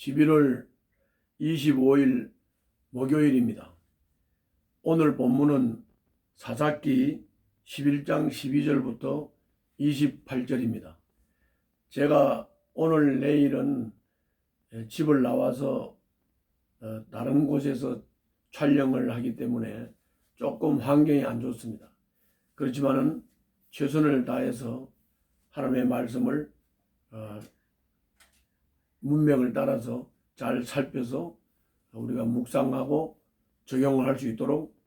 11월 25일 목요일입니다. 오늘 본문은 사사기 11장 12절부터 28절입니다. 제가 오늘 내일은 집을 나와서 다른 곳에서 촬영을 하기 때문에 조금 환경이 안 좋습니다. 그렇지만은 최선을 다해서 하나님의 말씀을 문맥을 따라서 잘 살펴서 우리가 묵상하고 적용을 할 수 있도록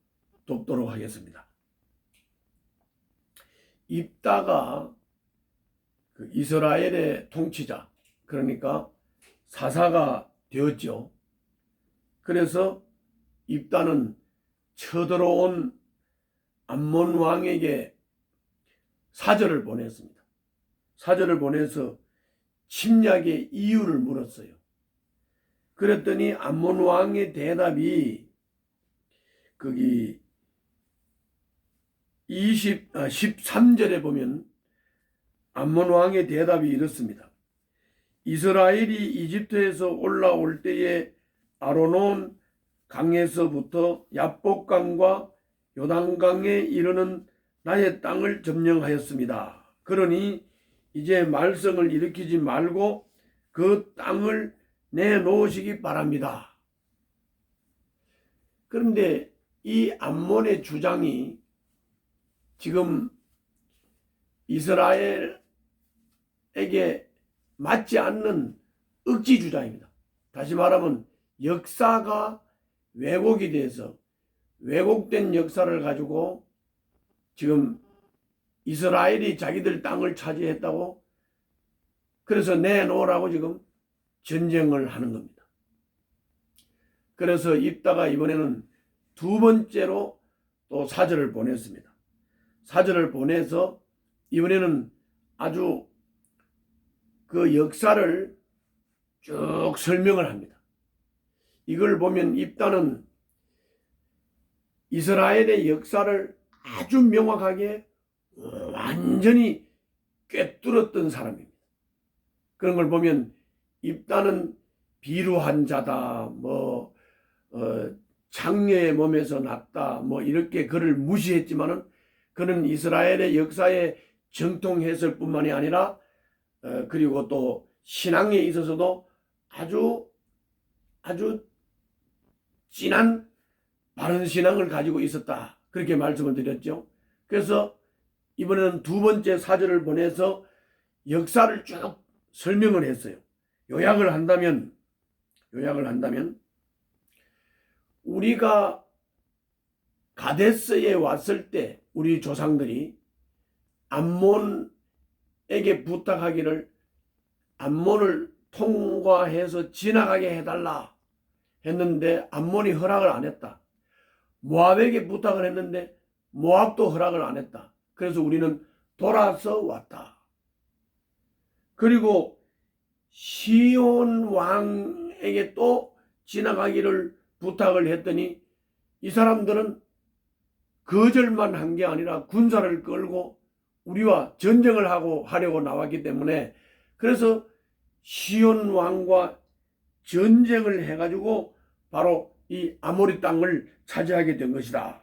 돕도록 하겠습니다. 입다가 이스라엘의 통치자, 그러니까 사사가 되었죠. 그래서 입다는 쳐들어온 암몬 왕에게 사절을 보냈습니다. 사절을 보내서 침략의 이유를 물었어요. 그랬더니 암몬 왕의 대답이 거기 13절에 보면 암몬 왕의 대답이 이렇습니다. 이스라엘이 이집트에서 올라올 때에 아르논 강에서부터 야복강과 요단강에 이르는 나의 땅을 점령하였습니다. 그러니 이제 말썽을 일으키지 말고 그 땅을 내놓으시기 바랍니다. 그런데 이 암몬의 주장이 지금 이스라엘에게 맞지 않는 억지 주장입니다. 다시 말하면 역사가 왜곡이 돼서 왜곡된 역사를 가지고 지금 이스라엘이 자기들 땅을 차지했다고 그래서 내놓으라고 지금 전쟁을 하는 겁니다. 그래서 입다가 이번에는 두 번째로 또 사절을 보냈습니다. 사절을 보내서 이번에는 아주 그 역사를 쭉 설명을 합니다. 이걸 보면 입다는 이스라엘의 역사를 아주 명확하게 완전히 꿰뚫었던 사람입니다. 그런 걸 보면 입다는 비루한 자다, 창녀의 몸에서 났다, 이렇게 그를 무시했지만은 그는 이스라엘의 역사의 정통 해설뿐만이 아니라 그리고 또 신앙에 있어서도 아주 진한 바른 신앙을 가지고 있었다. 그렇게 말씀을 드렸죠. 그래서 이번에는 두 번째 사절을 보내서 역사를 쭉 설명을 했어요. 요약을 한다면 우리가 가데스에 왔을 때 우리 조상들이 암몬에게 부탁하기를 암몬을 통과해서 지나가게 해달라 했는데 암몬이 허락을 안 했다. 모압에게 부탁을 했는데 모압도 허락을 안 했다. 그래서 우리는 돌아서 왔다. 그리고 시온 왕에게 또 지나가기를 부탁을 했더니 이 사람들은 거절만 한 게 아니라 군사를 끌고 우리와 전쟁을 하려고 나왔기 때문에 그래서 시온 왕과 전쟁을 해가지고 바로 이 아모리 땅을 차지하게 된 것이다.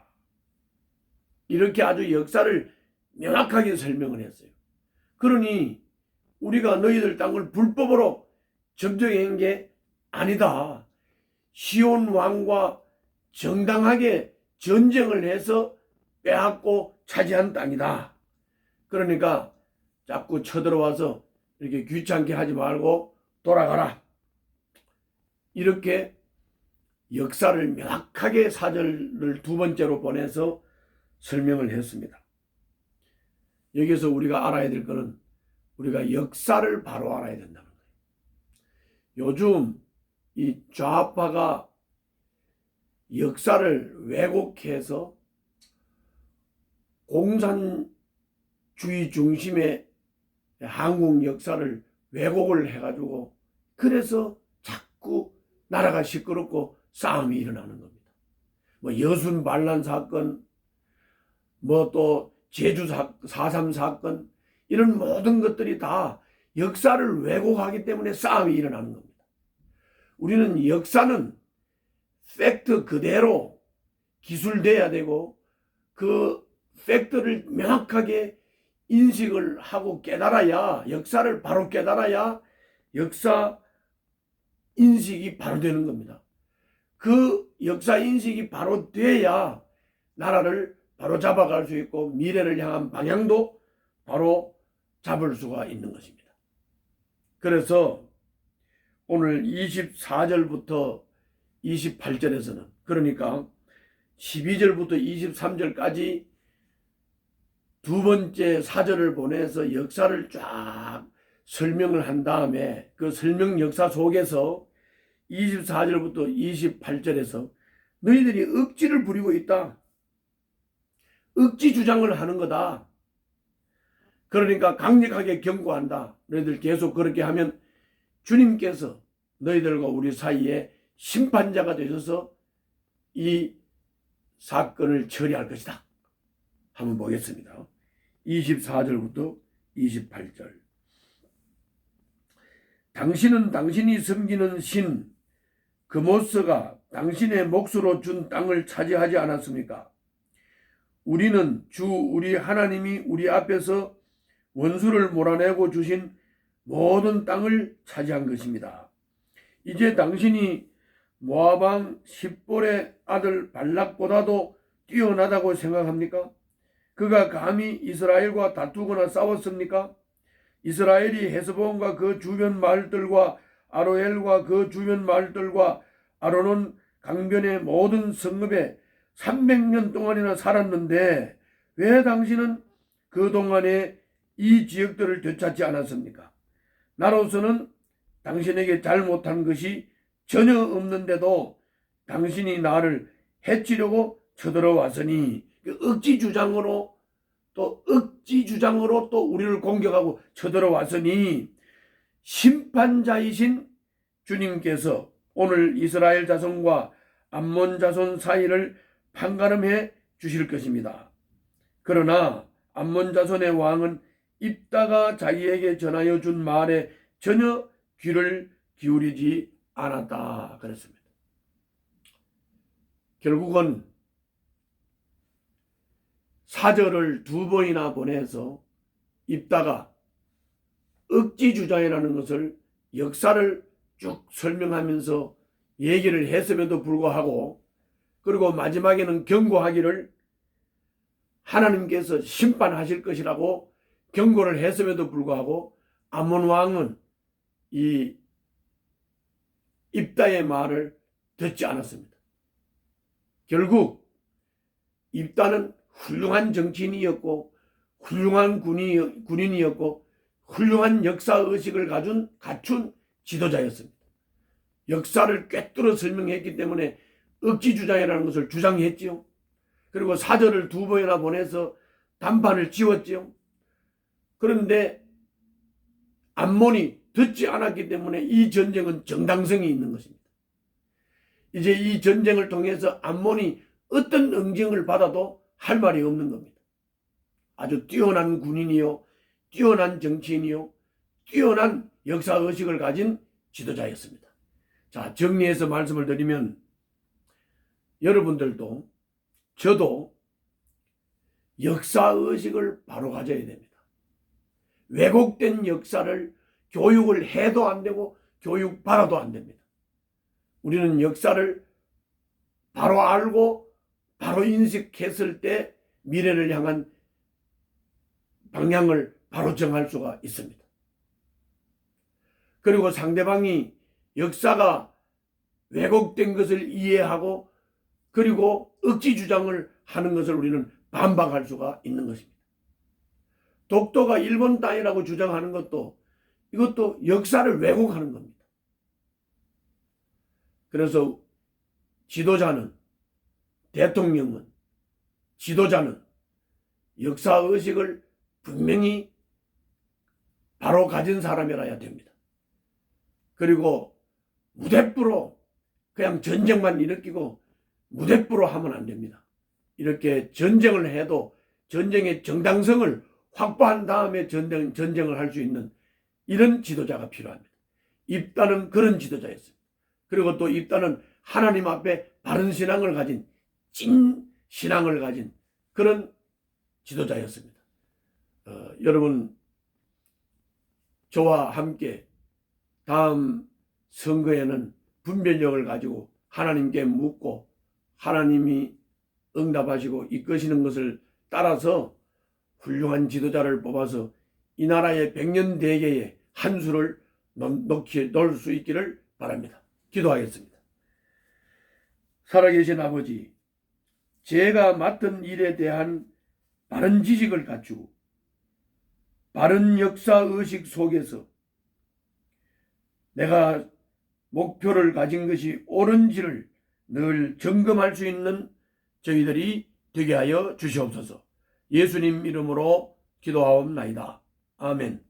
이렇게 아주 역사를 명확하게 설명을 했어요. 그러니 우리가 너희들 땅을 불법으로 점령한 게 아니다. 시온 왕과 정당하게 전쟁을 해서 빼앗고 차지한 땅이다. 그러니까 자꾸 쳐들어와서 이렇게 귀찮게 하지 말고 돌아가라. 이렇게 역사를 명확하게 사절을 두 번째로 보내서 설명을 했습니다. 여기서 우리가 알아야 될 것은 우리가 역사를 바로 알아야 된다는 거예요. 요즘 이 좌파가 역사를 왜곡해서 공산주의 중심의 한국 역사를 왜곡을 해가지고 그래서 자꾸 나라가 시끄럽고 싸움이 일어나는 겁니다. 여순 반란 사건, 또 제주 4.3 사건, 이런 모든 것들이 다 역사를 왜곡하기 때문에 싸움이 일어나는 겁니다. 우리는 역사는 팩트 그대로 기술돼야 되고 그 팩트를 명확하게 인식을 하고 깨달아야, 역사를 바로 깨달아야 역사 인식이 바로 되는 겁니다. 그 역사 인식이 바로 돼야 나라를 바로 잡아갈 수 있고 미래를 향한 방향도 바로 잡을 수가 있는 것입니다. 그래서 오늘 24절부터 28절에서는, 그러니까 12절부터 23절까지 두 번째 사절을 보내서 역사를 쫙 설명을 한 다음에 그 설명 역사 속에서 24절부터 28절에서 너희들이 억지를 부리고 있다. 억지 주장을 하는 거다. 그러니까 강력하게 경고한다. 너희들 계속 그렇게 하면 주님께서 너희들과 우리 사이에 심판자가 되셔서 이 사건을 처리할 것이다. 한번 보겠습니다. 24절부터 28절. 당신은 당신이 섬기는 신 그모스가 당신의 몫으로 준 땅을 차지하지 않았습니까? 우리는 주 우리 하나님이 우리 앞에서 원수를 몰아내고 주신 모든 땅을 차지한 것입니다. 이제 당신이 모압 왕 십볼의 아들 발락보다도 뛰어나다고 생각합니까? 그가 감히 이스라엘과 다투거나 싸웠습니까? 이스라엘이 헤스본과 그 주변 마을들과 아로엘과 그 주변 마을들과 아로논 강변의 모든 성읍에 300년 동안이나 살았는데 왜 당신은 그동안에 이 지역들을 되찾지 않았습니까? 나로서는 당신에게 잘못한 것이 전혀 없는데도 당신이 나를 해치려고 쳐들어왔으니 억지 주장으로 또 우리를 공격하고 쳐들어왔으니 심판자이신 주님께서 오늘 이스라엘 자손과 암몬 자손 사이를 판가름해 주실 것입니다. 그러나 암몬 자손의 왕은 입다가 자기에게 전하여 준 말에 전혀 귀를 기울이지 않았다 그랬습니다. 결국은 사절을 두 번이나 보내서 입다가 억지 주장이라는 것을 역사를 쭉 설명하면서 얘기를 했음에도 불구하고, 그리고 마지막에는 경고하기를 하나님께서 심판하실 것이라고 경고를 했음에도 불구하고 암몬 왕은 이 입다의 말을 듣지 않았습니다. 결국 입다는 훌륭한 정치인이었고 훌륭한 군인이었고 훌륭한 역사의식을 갖춘 지도자였습니다. 역사를 꿰뚫어 설명했기 때문에 억지 주장이라는 것을 주장했지요. 그리고 사절을 두 번이나 보내서 단판을 지웠지요. 그런데 암몬이 듣지 않았기 때문에 이 전쟁은 정당성이 있는 것입니다. 이제 이 전쟁을 통해서 암몬이 어떤 응징을 받아도 할 말이 없는 겁니다. 아주 뛰어난 군인이요, 뛰어난 정치인이요, 뛰어난 역사의식을 가진 지도자였습니다. 자, 정리해서 말씀을 드리면 여러분들도 저도 역사의식을 바로 가져야 됩니다. 왜곡된 역사를 교육을 해도 안 되고 교육받아도 안 됩니다. 우리는 역사를 바로 알고 바로 인식했을 때 미래를 향한 방향을 바로 정할 수가 있습니다. 그리고 상대방이 역사가 왜곡된 것을 이해하고 그리고 억지 주장을 하는 것을 우리는 반박할 수가 있는 것입니다. 독도가 일본 땅이라고 주장하는 것도 이것도 역사를 왜곡하는 겁니다. 그래서 지도자는, 대통령은, 지도자는 역사의식을 분명히 바로 가진 사람이라야 됩니다. 그리고 무대뽀로 그냥 전쟁만 일으키고 무대뽀로 하면 안 됩니다. 이렇게 전쟁을 해도 전쟁의 정당성을 확보한 다음에 전쟁을 할 수 있는 이런 지도자가 필요합니다. 입다는 그런 지도자였습니다. 그리고 또 입다는 하나님 앞에 바른 신앙을 가진, 찐 신앙을 가진 그런 지도자였습니다. 여러분, 저와 함께 다음 선거에는 분별력을 가지고 하나님께 묻고 하나님이 응답하시고 이끄시는 것을 따라서 훌륭한 지도자를 뽑아서 이 나라의 백년 대계에 한 수를 넣을 수 있기를 바랍니다. 기도하겠습니다. 살아계신 아버지, 제가 맡은 일에 대한 바른 지식을 갖추고 바른 역사의식 속에서 내가 목표를 가진 것이 옳은지를 늘 점검할 수 있는 저희들이 되게 하여 주시옵소서. 예수님 이름으로 기도하옵나이다. 아멘.